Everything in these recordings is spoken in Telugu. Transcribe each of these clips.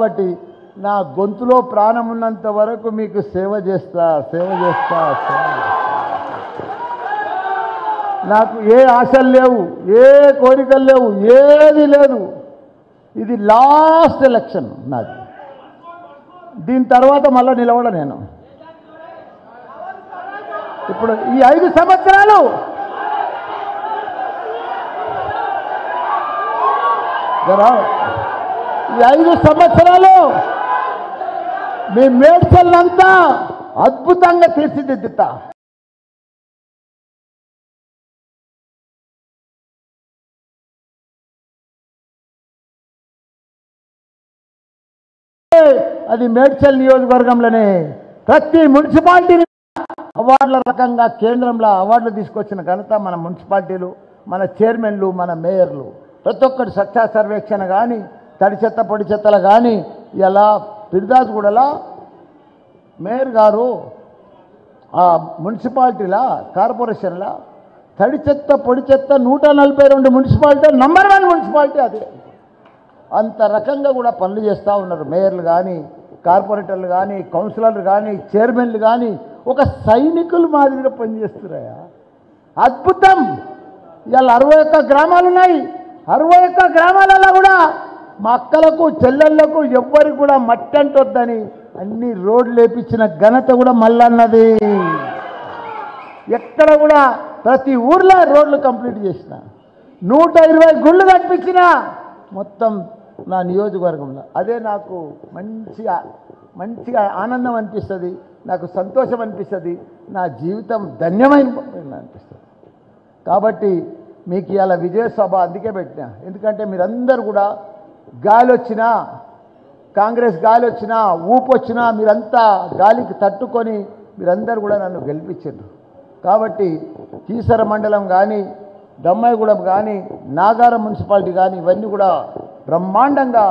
కాబట్టి నా గొంతులో ప్రాణం ఉన్నంత వరకు మీకు సేవ చేస్తా. నాకు ఏ ఆశలు లేవు, ఏ కోరికలు లేవు, ఏది లేదు. ఇది లాస్ట్ ఎలక్షన్ నాది. దీని తర్వాత మళ్ళీ నిలవడ నేను. ఇప్పుడు ఈ 5 సంవత్సరాలు ఈ 5 సంవత్సరాలు మీ మేడ్చల్నంతా అద్భుతంగా తీర్చిదిద్దుతా. అది మేడ్చల్ నియోజకవర్గంలోనే ప్రతి మున్సిపాలిటీని అవార్డుల రకంగా కేంద్రంలో అవార్డులు తీసుకొచ్చిన ఘనత మన మున్సిపాలిటీలు, మన చైర్మన్లు, మన మేయర్లు. ప్రతి ఒక్కటి స్వచ్ఛ సర్వేక్షణ కానీ, తడి చెత్త పొడి చెత్తలు కానీ. ఇలా పిరిదాసుగూడలో మేయర్ గారు ఆ మున్సిపాలిటీల కార్పొరేషన్ల తడి చెత్త పొడి చెత్త 142 మున్సిపాలిటీ నంబర్ 1 మున్సిపాలిటీ అదే. అంత రకంగా కూడా పనులు చేస్తూ ఉన్నారు మేయర్లు కానీ, కార్పొరేటర్లు కానీ, కౌన్సిలర్లు కానీ, చైర్మన్లు కానీ. ఒక సైనికులు మాదిరిగా పనిచేస్తున్నాయా, అద్భుతం. ఇవాళ 61 గ్రామాలు ఉన్నాయి. 61 గ్రామాలలో కూడా మా అక్కలకు చెల్లెళ్లకు ఎవ్వరికి కూడా మట్టి అంటొద్దని అన్ని రోడ్లు వేపించిన ఘనత కూడా మల్లన్నది. ఎక్కడ కూడా ప్రతి ఊర్లో రోడ్లు కంప్లీట్ చేసిన, 120 గుళ్ళు కట్టించిన మొత్తం నా నియోజకవర్గంలో. అదే నాకు మంచిగా ఆనందం అనిపిస్తుంది, నాకు సంతోషం అనిపిస్తుంది, నా జీవితం ధన్యమైన అనిపిస్తుంది. కాబట్టి మీకు ఇవాళ విజయసభ అందుకే పెట్టినా. ఎందుకంటే మీరందరూ కూడా గాలి వచ్చినా, కాంగ్రెస్ గాలి వచ్చినా, ఊపు వచ్చినా మీరంతా గాలికి తట్టుకొని మీరందరూ కూడా నన్ను గెలిపించారు. కాబట్టి కీసర మండలం కానీ, దమ్మాయిగూడెం కానీ, నాగారం మున్సిపాలిటీ కానీ ఇవన్నీ కూడా బ్రహ్మాండంగా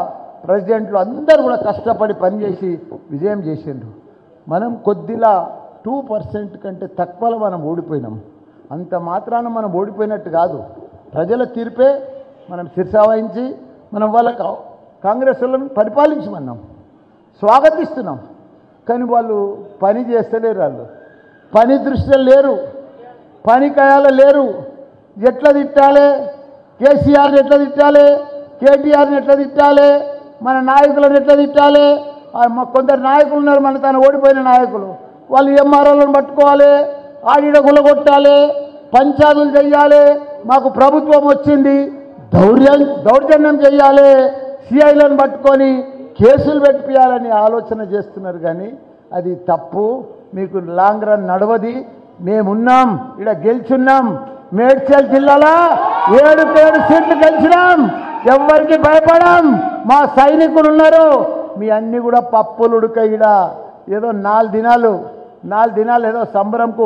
ప్రెసిడెంట్లు అందరూ కూడా కష్టపడి పనిచేసి విజయం చేసిండ్రు. మనం కొద్దిలా 2% కంటే తక్కువలో మనం ఓడిపోయినాం. అంత మాత్రాన మనం ఓడిపోయినట్టు కాదు. ప్రజల తీర్పే మనం శిరసావహించి మనం వాళ్ళకు కాంగ్రెస్ వాళ్ళని పరిపాలించమన్నాం, స్వాగతిస్తున్నాం. కానీ వాళ్ళు పని చేస్తలేరు, వాళ్ళు పని దృష్టిలో లేరు, పని కయాల లేరు. ఎట్లా తిట్టాలి, కేసీఆర్ని ఎట్లా తిట్టాలి, కేటీఆర్ని ఎట్లా తిట్టాలి, మన నాయకులను ఎట్లా తిట్టాలి. కొందరు నాయకులు ఉన్నారు మన తను ఓడిపోయిన నాయకులు, వాళ్ళు ఎంఆర్ఓలను పట్టుకోవాలి, ఆడిడ గులగొట్టాలి, పంచాయతీలు చెయ్యాలి, మాకు ప్రభుత్వం వచ్చింది దౌర్జన్యం చెయ్యాలి, సిఐలను పట్టుకొని కేసులు పెట్టియాలని ఆలోచన చేస్తున్నారు. కానీ అది తప్పు. మీకు లాంగ్ రన్ నడవది. మేమున్నాం, ఇక్కడ గెలుచున్నాం. మేడ్చల్ జిల్లాలో 7 సీట్లు గెలిచినాం. ఎవరికి భయపడం. మా సైనికులు ఉన్నారు. మీ అన్నీ కూడా పప్పులు ఉడకయిడ. ఏదో 4 దినాలు ఏదో సంబరంకు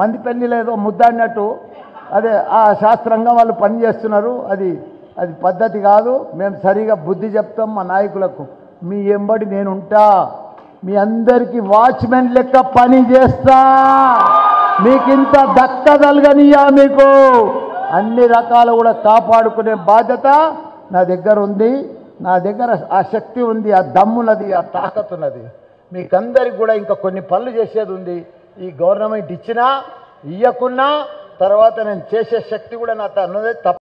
మంది పెళ్ళిలో ఏదో ముద్దాడినట్టు అదే ఆ శాస్త్రంగా వాళ్ళు పనిచేస్తున్నారు. అది పద్ధతి కాదు. మేము సరిగా బుద్ధి చెప్తాం మా నాయకులకు. మీ ఎంబడి నేనుంటా, మీ అందరికీ వాచ్మెన్ లెక్క పని చేస్తా. మీకింత దక్కదలగనియా, మీకు అన్ని రకాలు కూడా కాపాడుకునే బాధ్యత నా దగ్గర ఉంది. నా దగ్గర ఆ శక్తి ఉంది, ఆ దమ్మున్నది, ఆ తాకత్ ఉన్నది. మీకందరికి కూడా ఇంకా కొన్ని పనులు చేసేది ఉంది. ఈ గవర్నమెంట్ ఇచ్చినా ఇయ్యకున్నా తర్వాత నేను చేసే శక్తి కూడా నా ఉన్నది.